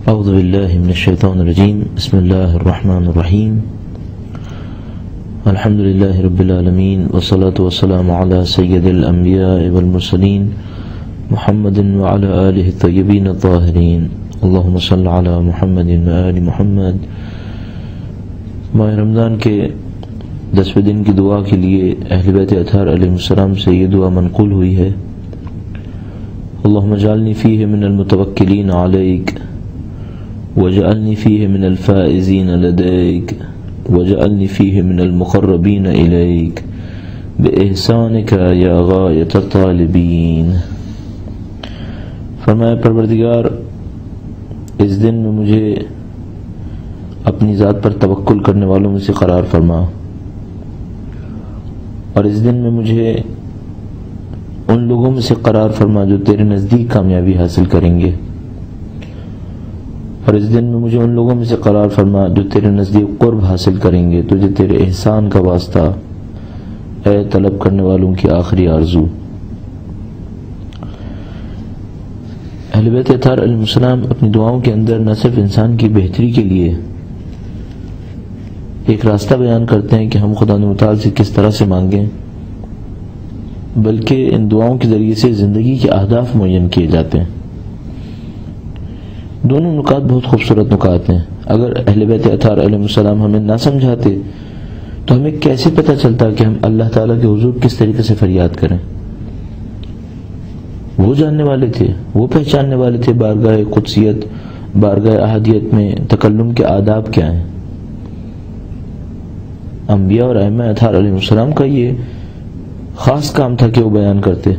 اعوذ باللہ من الشیطان الرجیم بسم اللہ الرحمن الرحیم الحمد للہ رب العالمین والصلاة والسلام علی سید الانبیاء والمرسلین محمد وعلی آلہ الطیبین الطاہرین اللہم صل علی محمد وآل محمد۔ ماہ رمضان کے 10ویں دن کی دعا کے لیے اہل بیت اطہار علیہ السلام سے یہ دعا منقول ہوئی ہے: اللہم اجعلنی فیہ من المتوکلین علیک وجعلنی فیہ من الفائزین لدیک وجعلنی فیہ من المقربین الیک باحسانک یا غایۃ الطالبین۔ فرمایا پروردگار اس دن میں مجھے اپنی ذات پر توکل کرنے والوں میں سے قرار فرما، اور اس دن میں مجھے ان لوگوں میں سے قرار فرما جو تیرے نزدیک کامیابی حاصل کریں گے، اور اس دن میں مجھے ان لوگوں میں سے قرار فرما جو تیرے نزدیک قرب حاصل کریں گے تجھے تیرے احسان کا واسطہ، اے طلب کرنے والوں کی آخری آرزو۔ اہل بیت اطہار علیہ السلام اپنی دعاؤں کے اندر نہ صرف انسان کی بہتری کے لیے ایک راستہ بیان کرتے ہیں کہ ہم خدا متعال سے کس طرح سے مانگیں، بلکہ ان دعاؤں کے ذریعے سے زندگی کے اہداف معین کیے جاتے ہیں۔ دونوں نکات بہت خوبصورت نکات ہیں۔ اگر اہل بیت اطہار علیہ السلام ہمیں نہ سمجھاتے تو ہمیں کیسے پتہ چلتا کہ ہم اللہ تعالیٰ کے حضور کس طریقے سے فریاد کریں؟ وہ جاننے والے تھے، وہ پہچاننے والے تھے بارگاہ قدسیت، بارگاہ احدیت میں تکلم کے آداب کیا ہیں۔ انبیاء اور ائمہ اطہار علیہ السلام کا یہ خاص کام تھا کہ وہ بیان کرتے،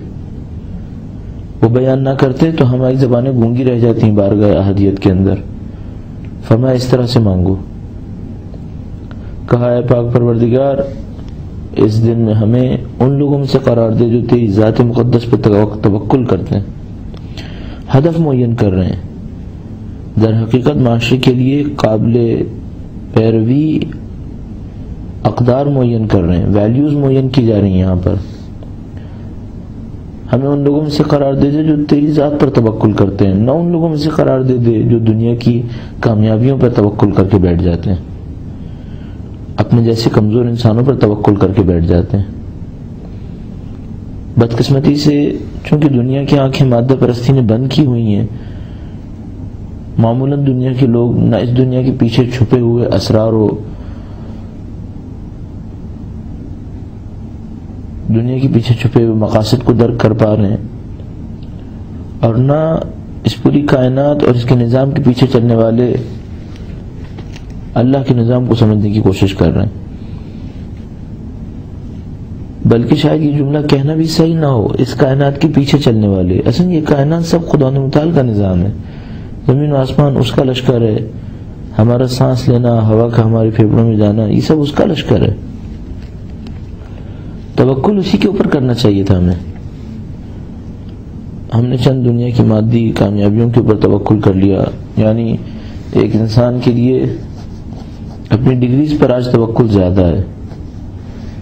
وہ بیان نہ کرتے تو ہماری زبانیں گونگی رہ جاتی ہیں بارگاہ احدیت کے اندر۔ فرمایا اس طرح سے مانگو، کہا اے پاک پروردگار اس دن میں ہمیں ان لوگوں میں سے قرار دے جو تیری ذات مقدس پہ توکل کرتے ہیں، ہدف معین کر رہے ہیں، در حقیقت معاشرے کے لیے قابل پیروی اقدار معین کر رہے ہیں، ویلیوز معین کی جا رہی ہیں۔ یہاں پر ہمیں ان لوگوں میں سے قرار دے دے جو تیری ذات پر توکل کرتے ہیں، نہ ان لوگوں میں سے قرار دے دے جو دنیا کی کامیابیوں پر توکل کر کے بیٹھ جاتے ہیں، اپنے جیسے کمزور انسانوں پر توکل کر کے بیٹھ جاتے ہیں۔ بدقسمتی سے چونکہ دنیا کی آنکھیں مادہ پرستی نے بند کی ہوئی ہیں، معمولاً دنیا کے لوگ نہ اس دنیا کے پیچھے چھپے ہوئے اسرار و دنیا کے پیچھے چھپے ہوئے مقاصد کو درک کر پا رہے ہیں، اور نہ اس پوری کائنات اور اس کے نظام کے پیچھے چلنے والے اللہ کے نظام کو سمجھنے کی کوشش کر رہے ہیں۔ بلکہ شاید یہ جملہ کہنا بھی صحیح نہ ہو، اس کائنات کے پیچھے چلنے والے، اصل یہ کائنات سب خدا متعال کا نظام ہے، زمین و آسمان اس کا لشکر ہے، ہمارا سانس لینا، ہوا کا ہمارے پھیپھڑوں میں جانا، یہ سب اس کا لشکر ہے۔ توکل اسی کے اوپر کرنا چاہیے تھا ہم نے چند دنیا کی مادی کامیابیوں کے اوپر توکل کر لیا۔ یعنی ایک انسان کے لیے اپنی ڈگریز پر آج توکل زیادہ ہے،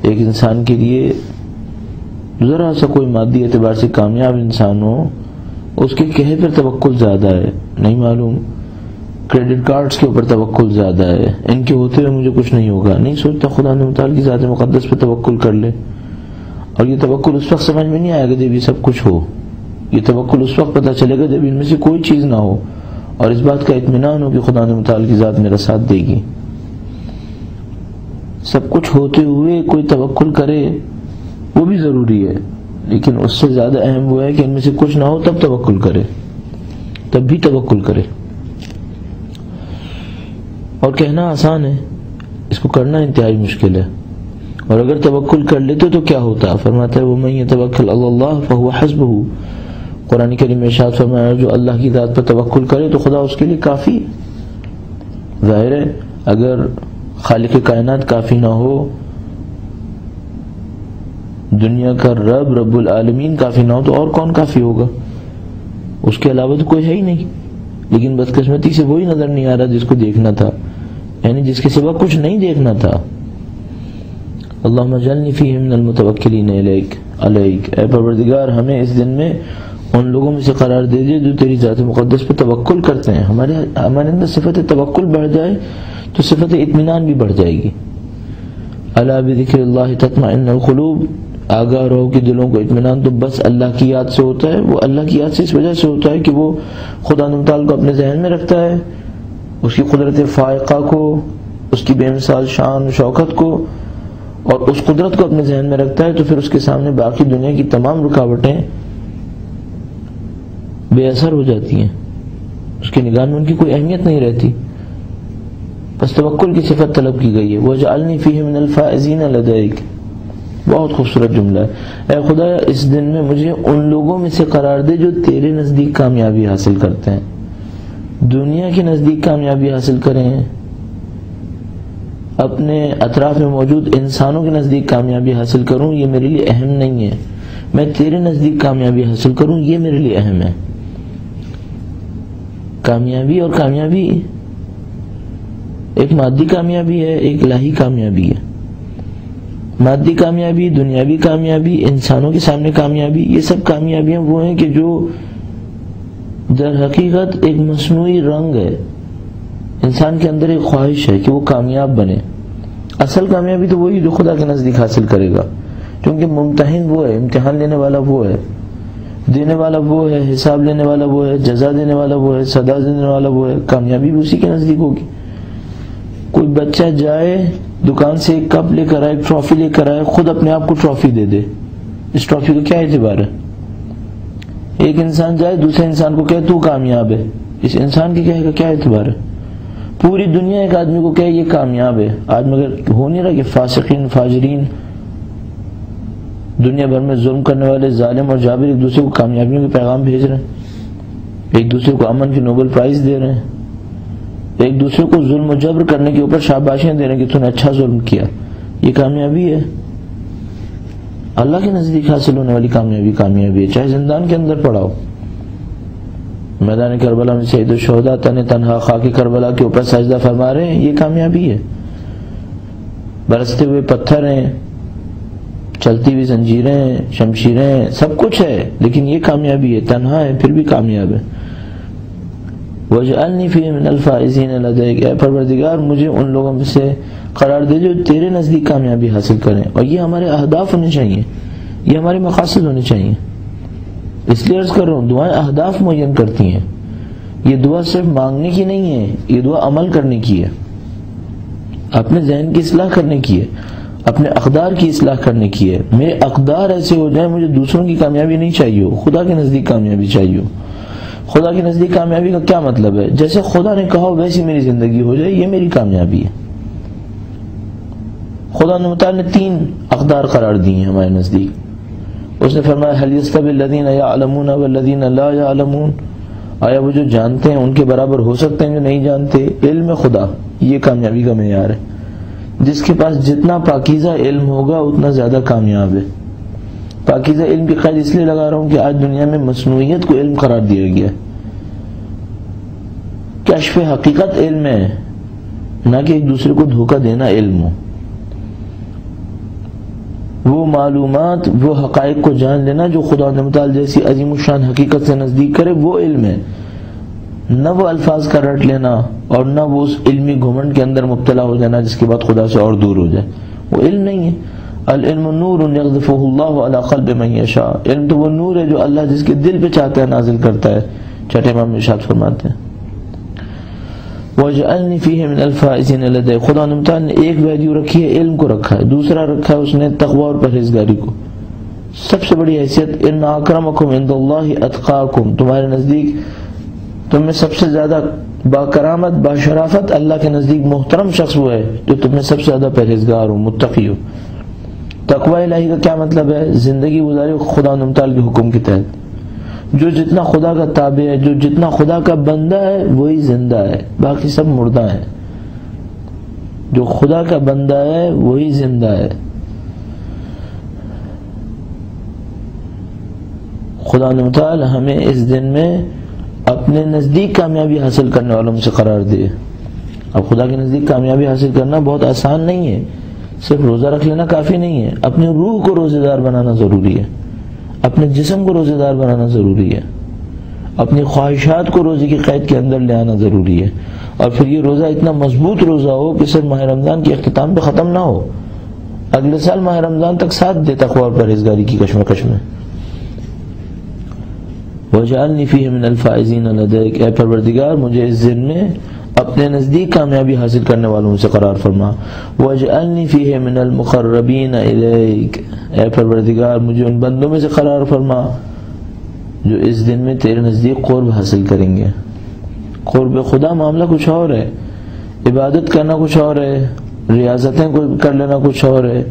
ایک انسان کے لیے ذرا سا کوئی مادی اعتبار سے کامیاب انسان ہو اس کے کہے پر توکل زیادہ ہے، نہیں معلوم کریڈٹ کارڈز کے اوپر توکل زیادہ ہے، ان کے ہوتے ہوئے مجھے کچھ نہیں ہوگا، نہیں سوچتا خدا متعال کی ذات مقدس پہ توکل کر لے۔ اور یہ توکل اس وقت سمجھ میں نہیں آئے گا جب یہ سب کچھ ہو، یہ توکل اس وقت پتہ چلے گا جب ان میں سے کوئی چیز نہ ہو اور اس بات کا اطمینان ہو کہ خدا متعال کی ذات میرا ساتھ دے گی۔ سب کچھ ہوتے ہوئے کوئی توکل کرے وہ بھی ضروری ہے، لیکن اس سے زیادہ اہم وہ ہے کہ ان میں سے کچھ نہ ہو تب توکل کرے، تب بھی توکل کرے۔ اور کہنا آسان ہے، اس کو کرنا انتہائی مشکل ہے۔ اور اگر توکل کر لیتے تو کیا ہوتا؟ فرماتا ہے وَمَن يَتَوَكَّلْ عَلَى اللَّهِ فَهُوَ حَسْبُهُ۔ قرآن کریم میں ارشاد فرمایا جو اللہ کی ذات پر توکل کرے تو خدا اس کے لیے کافی۔ ظاہر ہے اگر خالق کائنات کافی نہ ہو، دنیا کا رب العالمین کافی نہ ہو تو اور کون کافی ہوگا؟ اس کے علاوہ تو کوئی ہے ہی نہیں۔ لیکن بدقسمتی سے وہی نظر نہیں آ رہا جس کو دیکھنا تھا، یعنی جس کے سوا کچھ نہیں دیکھنا تھا۔ اللہم اجعلنی فیہ من المتوکلین علیک، اے پروردگار ہمیں اس دن میں ان لوگوں میں سے قرار دے دے جو تیری ذات مقدس پہ توکل کرتے ہیں. ہمارے اندر صفت توکل بڑھ جائے تو صفت اطمینان بھی بڑھ جائے گی. الا بذکر اللہ تطمئن القلوب، آگاہ رہو کہ دلوں کو اطمینان تو بس اللہ کی یاد سے ہوتا ہے. وہ اللہ کی یاد سے اس وجہ سے ہوتا ہے کہ وہ خدا متعال کو اپنے ذہن میں رکھتا ہے، اس کی قدرت فائقہ کو، اس کی بے مثال شان و شوکت کو، اور اس قدرت کو اپنے ذہن میں رکھتا ہے. تو پھر اس کے سامنے باقی دنیا کی تمام رکاوٹیں بے اثر ہو جاتی ہیں، اس کی نگاہ میں ان کی کوئی اہمیت نہیں رہتی. بس توکل کی صفت طلب کی گئی ہے. وَاجْعَلْنِي فِيهِ مِنَ الْفَائِزِينَ لَدَيْكَ، بہت خوبصورت جملہ ہے. اے خدا اس دن میں مجھے ان لوگوں میں سے قرار دے جو تیرے نزدیک کامیابی حاصل کرتے ہیں. دنیا کے نزدیک کامیابی حاصل کریں، اپنے اطراف میں موجود انسانوں کے نزدیک کامیابی حاصل کروں، یہ میرے لیے اہم نہیں ہے. میں تیرے نزدیک کامیابی حاصل کروں، یہ میرے لیے اہم ہے. کامیابی اور کامیابی ایک مادی کامیابی ہے، ایک الہی کامیابی ہے. مادی کامیابی، دنیاوی کامیابی، انسانوں کے سامنے کامیابی، یہ سب کامیابیاں وہ ہیں کہ جو در حقیقت ایک مصنوعی رنگ ہے. انسان کے اندر ایک خواہش ہے کہ وہ کامیاب بنے. اصل کامیابی تو وہی جو خدا کے نزدیک حاصل کرے گا، کیونکہ ممتحن وہ ہے، امتحان لینے والا وہ ہے، دینے والا وہ ہے، حساب لینے والا وہ ہے، جزا دینے والا وہ ہے، سزا دینے والا وہ ہے. کامیابی بھی اسی کے نزدیک ہوگی. کوئی بچہ جائے دکان سے ایک کپ لے کر آئے، ایک ٹرافی لے کر آئے، خود اپنے آپ کو ٹرافی دے دے، اس ٹرافی کا کیا اعتبار ہے؟ ایک انسان جائے دوسرے انسان کو کہے تو کامیاب ہے، اس انسان کے کہے کا کیا اعتبار ہے؟ پوری دنیا ایک آدمی کو کہے یہ کامیاب ہے. آج مگر ہو نہیں رہا کہ فاسقین فاجرین دنیا بھر میں ظلم کرنے والے ظالم اور جابر ایک دوسرے کو کامیابیوں کے پیغام بھیج رہے ہیں، ایک دوسرے کو امن کی نوبل پرائز دے رہے ہیں، ایک دوسرے کو ظلم و جبر کرنے کے اوپر شاباشیاں دے رہے ہیں کہ تو نے اچھا ظلم کیا. یہ کامیابی ہے؟ اللہ کے نزدیک حاصل ہونے والی کامیابی ہے. چاہے زندان کے اندر پڑا ہو، میدان کربلا میں سید الشہداء تنہا خاک کربلا کے اوپر سجدہ فرما رہے ہیں، یہ کامیابی ہے. برستے ہوئے پتھر ہیں، چلتی ہوئی زنجیریں ہیں، شمشیریں ہیں، سب کچھ ہے، لیکن یہ کامیابی ہے. تنہا ہے پھر بھی کامیاب ہے. وَاجْعَلْنِي فِيهِ مِنَ الْفَائِزِينَ لَدَيْكَ، اے پروردگار مجھے ان لوگوں میں سے قرار دے جو تیرے نزدیک کامیابی حاصل کریں. اور یہ ہمارے اہداف ہونے چاہیے، یہ ہمارے مقاصد ہونے چاہیے. اس لیے عرض کر رہا ہوں دعائیں اہداف معین کرتی ہیں. یہ دعا صرف مانگنے کی نہیں ہے، یہ دعا عمل کرنے کی ہے، اپنے ذہن کی اصلاح کرنے کی ہے، اپنے اقدار کی اصلاح کرنے کی ہے. میرے اقدار ایسے ہو جائیں مجھے دوسروں کی کامیابی نہیں چاہیے ہو، خدا کے نزدیک کامیابی چاہیے ہو. خدا کے نزدیک کامیابی کا کیا مطلب ہے؟ جیسے خدا نے کہا ویسی میری زندگی ہو جائے، یہ میری کامیابی ہے. خدا نے 3 اقدار قرار دی ہیں ہمارے نزدیک. اس نے فرمایا هل يستوي الذين يعلمون والذين لا يعلمون، آیا وہ جو جانتے ہیں ان کے برابر ہو سکتے ہیں جو نہیں جانتے؟ علم خدا یہ کامیابی کا معیار ہے. جس کے پاس جتنا پاکیزہ علم ہوگا اتنا زیادہ کامیاب ہے. پاکیزہ علم کی قید اس لیے لگا رہا ہوں کہ آج دنیا میں مصنوعیت کو علم قرار دیا گیا ہے. کشف حقیقت علم ہے، نہ کہ ایک دوسرے کو دھوکہ دینا علم ہو. وہ معلومات، وہ حقائق کو جان لینا جو خدا متعال جیسی عظیم الشان حقیقت سے نزدیک کرے، وہ علم ہے. نہ وہ الفاظ کا رٹ لینا اور نہ وہ اس علمی گھمنڈ کے اندر مبتلا ہو جانا جس کے بعد خدا سے اور دور ہو جائے. وہ علم نہیں ہے. العلم نور یقذفہ اللہ علی قلب من یشاء، علم تو وہ نور ہے جو اللہ جس کے دل پہ چاہتا ہے نازل کرتا ہے. چھٹے امام ارشاد فرماتے ہیں وَاجْعَلْنِي فِيهِ مِنَ الْفَائِزِينَ لَدَيْكَ. خدا نے نے ایک ویلیو رکھی ہے، علم کو رکھا ہے. دوسرا رکھا ہے اس نے تقوی اور پرہیزگاری کو. سب سے بڑی حیثیت ان اکرمکم عند اللہ اتقاکم، تمہارے نزدیک تم میں سب سے زیادہ باکرامت باشرافت اللہ کے نزدیک محترم شخص وہ ہے جو تم میں سب سے زیادہ پرہیزگار ہو، متقی ہو. تقوی الہی کا کیا مطلب ہے؟ زندگی گزارے خدا نمتال کے حکم کے تحت. جو جتنا خدا کا تابع ہے، جو جتنا خدا کا بندہ ہے وہی زندہ ہے، باقی سب مردہ ہیں. جو خدا کا بندہ ہے وہی زندہ ہے. خدا نمتال ہمیں اس دن میں اپنے نزدیک کامیابی حاصل کرنے والوں سے قرار دے. اب خدا کے نزدیک کامیابی حاصل کرنا بہت آسان نہیں ہے. صرف روزہ رکھ لینا کافی نہیں ہے، اپنی روح کو روزے دار بنانا ضروری ہے. اپنے جسم کو روزے دار بنانا ضروری ہے، اپنی خواہشات کو روزے کی قید کے اندر لے آنا ضروری ہے، اور پھر یہ روزہ اتنا مضبوط روزہ ہو کہ صرف ماہ رمضان کے اختتام پہ ختم نہ ہو، اگلے سال ماہ رمضان تک ساتھ دے تقویٰ اور پرہیزگاری کی کشمکش میں۔ وَاجْعَلْنِي فِيهِ مِنَ الْفَائِزِينَ لَدَيْكَ، اے پروردگار مجھے اس دن میں اپنے نزدیک کامیابی حاصل کرنے والوں سے قرار فرما۔ وَاجْعَلْنِي فِيهِ مِنَ الْمُقَرَّبِينَ إِلَيْكَ، اے پروردگار مجھے ان بندوں میں سے قرار فرما جو اس دن میں تیرے نزدیک قرب حاصل کریں گے۔ قرب خدا معاملہ کچھ اور ہے، عبادت کرنا کچھ اور ہے، ریاضتیں کر لینا کچھ اور ہے،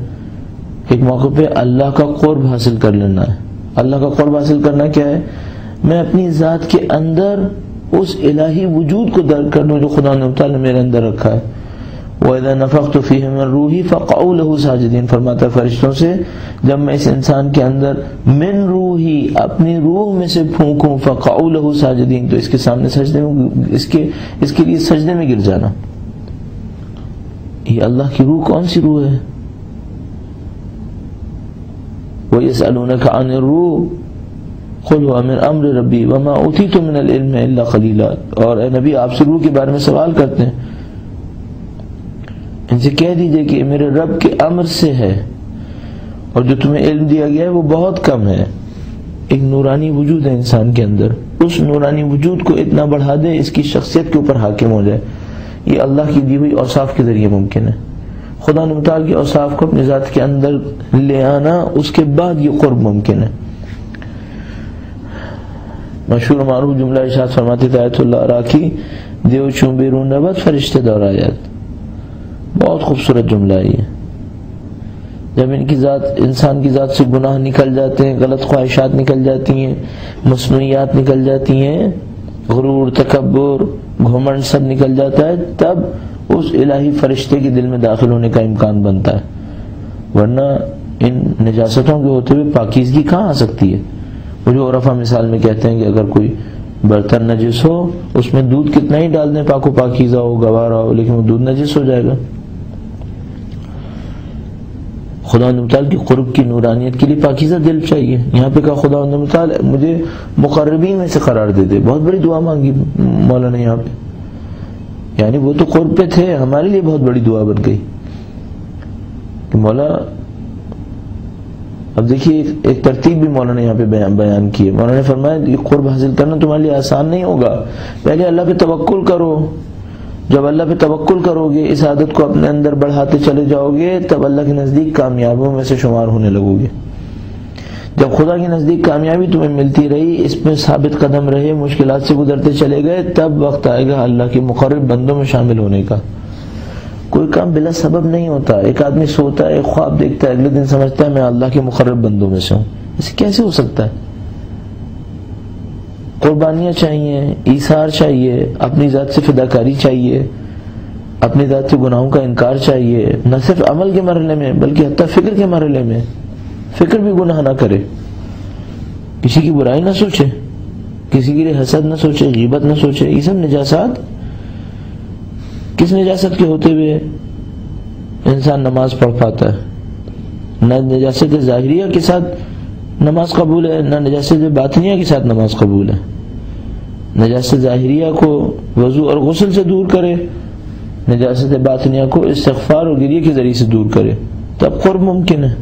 ایک موقع پہ اللہ کا قرب حاصل کر لینا ہے۔ اللہ کا قرب حاصل کرنا کیا ہے؟ میں اپنی ذات کے اندر اس الہی وجود کو درک کر لوں جو خدا نے تعالیٰ میرے اندر رکھا ہے۔ وَإِذَا نَفَخْتُ فِيهِ مِن رُوحِي فَقَعُوا لَهُ سَاجِدِينَ، فرماتا ہے فرشتوں سے جب میں اس انسان کے اندر من روحی اپنی روح میں سے پھونکوں فَقَعُوا لَهُ سَاجِدِينَ، تو اس کے سامنے سجدے میں اس کے لیے سجدے میں گر جانا۔ یہ اللہ کی روح کون سی روح ہے؟ وَيَسْأَلُونَكَ عَنِ الرُّوحِ قُلْ هُوَ مِنْ أَمْرِ رَبِّي وَمَا أُوتِيتُم مِنَ الْعِلْمِ إِلَّا قَلِيلًا، اور اے نبی آپ سے روح کے بارے میں سوال کرتے ہیں، ان سے کہہ دیجئے کہ میرے رب کے امر سے ہے، اور جو تمہیں علم دیا گیا ہے وہ بہت کم ہے۔ ایک نورانی وجود ہے انسان کے اندر، اس نورانی وجود کو اتنا بڑھا دے اس کی شخصیت کے اوپر حاکم ہو جائے، یہ اللہ کی دی ہوئی اوصاف کے ذریعے ممکن ہے۔ خدا متعال کے اوصاف کو اپنی ذات کے اندر لے آنا، اس کے بعد یہ قرب ممکن ہے۔ مشہور و معروف جملہ ارشاد فرماتے تھے آیت اللہ راکی دیو چون بیرون ربت فرشتے دور آیت، بہت خوبصورت جملہ ہے یہ۔ جب انسان کی ذات سے گناہ نکل جاتے ہیں، غلط خواہشات نکل جاتی ہیں، مصنوعیات نکل جاتی ہیں، غرور، تکبر، گھمنڈ سب نکل جاتا ہے، تب اس الہی فرشتے کے دل میں داخل ہونے کا امکان بنتا ہے، ورنہ ان نجاستوں کے ہوتے ہوئے پاکیزگی کہاں آ سکتی ہے؟ وہ جو عرفہ مثال میں کہتے ہیں کہ اگر کوئی برتن نجس ہو اس میں دودھ کتنا ہی ڈال دیں پاک و پاکیزہ ہو، گوارا ہو، لیکن وہ دودھ نجس ہو جائے گا۔ خدا متعال کی قرب کی نورانیت کے لیے پاکیزہ دل چاہیے۔ یہاں پہ کہا خدا متعال مجھے مقربین میں سے قرار دے دے، بہت بڑی دعا مانگی مولانا یہاں پہ، یعنی وہ تو قرب پہ تھے، ہمارے لیے بہت بڑی دعا بن گئی کہ مولا۔ اب دیکھیے ایک ترتیب بھی مولانا نے یہاں پہ بیان کی ہے۔ مولانا نے فرمایا یہ قرب حاصل کرنا تمہارے لیے آسان نہیں ہوگا، پہلے اللہ پہ توکل کرو، جب اللہ پہ توکل کرو گے، اس عادت کو اپنے اندر بڑھاتے چلے جاؤ گے، تب اللہ کے نزدیک کامیابیوں میں سے شمار ہونے لگو گے۔ جب خدا کے نزدیک کامیابی تمہیں ملتی رہی، اس میں ثابت قدم رہے، مشکلات سے گزرتے چلے گئے، تب وقت آئے گا اللہ کے مقرب بندوں میں شامل ہونے کا۔ کوئی کام بلا سبب نہیں ہوتا۔ ایک آدمی سوتا ہے، ایک خواب دیکھتا ہے، اگلے دن سمجھتا ہے میں اللہ کے مقرب بندوں میں سے ہوں، اسے کیسے ہو سکتا ہے؟ قربانیاں چاہیے، ایثار چاہیے، اپنی ذات سے فداکاری چاہیے، اپنی ذات سے گناہوں کا انکار چاہیے، نہ صرف عمل کے مرحلے میں بلکہ حتیٰ فکر کے مرحلے میں، فکر بھی گناہ نہ کرے، کسی کی برائی نہ سوچے، کسی کے لیے حسد نہ سوچے، غیبت نہ سوچے۔ یہ سب نجاسات، کس نجاست کے ہوتے ہوئے انسان نماز پڑھ پاتا ہے؟ نہ نجاست ظاہریہ کے ساتھ نماز قبول ہے، نہ نجاست باطنیہ کے ساتھ نماز قبول ہے۔ نجاست ظاہریہ کو وضو اور غسل سے دور کرے، نجاست باطنیہ کو استغفار اور گریہ کے ذریعے سے دور کرے، تب قرب ممکن ہے،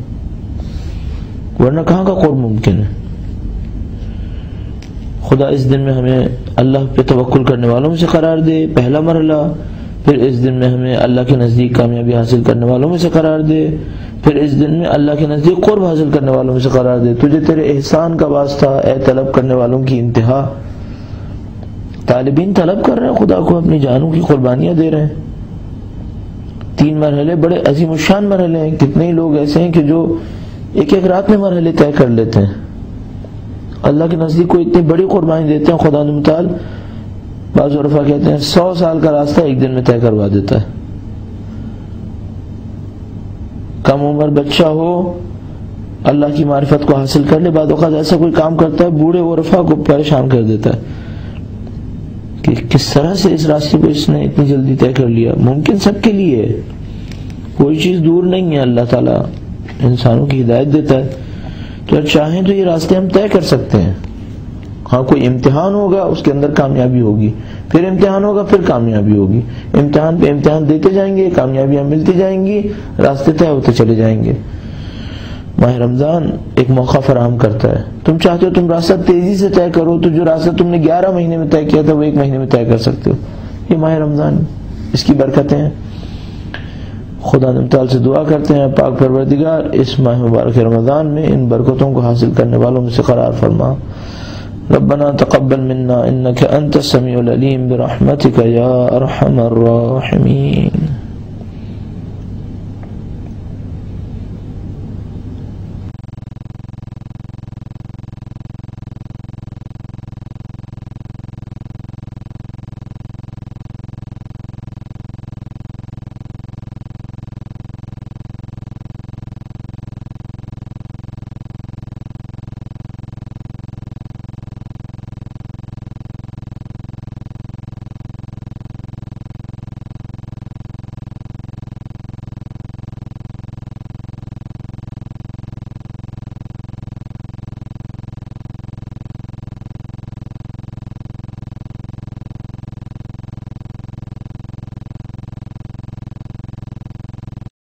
ورنہ کہاں کا قرب ممکن ہے؟ خدا اس دن میں ہمیں اللہ پہ توکل کرنے والوں میں سے قرار دے، پہلا مرحلہ، پھر اس دن میں ہمیں اللہ کے نزدیک کامیابی حاصل کرنے والوں میں سے قرار دے، پھر اس دن میں اللہ کے نزدیک قرب حاصل کرنے والوں میں سے قرار دے۔ تجھے تیرے احسان کا واسطہ اے طلب کرنے والوں کی انتہا۔ طالبین طلب کر رہے ہیں خدا کو، اپنی جانوں کی قربانیاں دے رہے ہیں۔ 3 مرحلے بڑے عظیم الشان مرحلے ہیں۔ کتنے ہی لوگ ایسے ہیں کہ جو ایک ایک رات میں مرحلے طے کر لیتے ہیں، اللہ کے نزدیک کو اتنی بڑی قربانی دیتے ہیں۔ خدا متعال بعض عرفا کہتے ہیں 100 سال کا راستہ ایک دن میں طے کروا دیتا ہے۔ کم عمر بچہ ہو، اللہ کی معرفت کو حاصل کر لے، بعض اوقات ایسا کوئی کام کرتا ہے بوڑھے عرفا کو پریشان کر دیتا ہے کہ کس طرح سے اس راستے کو اس نے اتنی جلدی طے کر لیا۔ ممکن سب کے لیے ہے، کوئی چیز دور نہیں ہے، اللہ تعالیٰ انسانوں کی ہدایت دیتا ہے۔ تو چاہیں تو یہ راستے ہم طے کر سکتے ہیں. ہاں کوئی امتحان ہوگا اس کے اندر کامیابی ہوگی، پھر امتحان ہوگا پھر کامیابی ہوگی، امتحان پہ امتحان دیتے جائیں گے، کامیابیاں ملتی جائیں گی، راستے طے ہوتے چلے جائیں گے. ماہ رمضان ایک موقع فراہم کرتا ہے. تم چاہتے ہو تم راستہ تیزی سے طے کرو تو جو راستہ تم نے 11 مہینے میں طے کیا تھا وہ 1 مہینے میں طے کر سکتے ہو. یہ ماہ رمضان، اس کی برکتیں ہیں. خدا تعالی سے دعا کرتے ہیں پاک پروردگار اس ماہ مبارک رمضان میں ان برکتوں کو حاصل کرنے والوں میں سے قرار فرما. ربنا تقبل منا انك انت السميع العليم برحمتك يا ارحم الراحمين.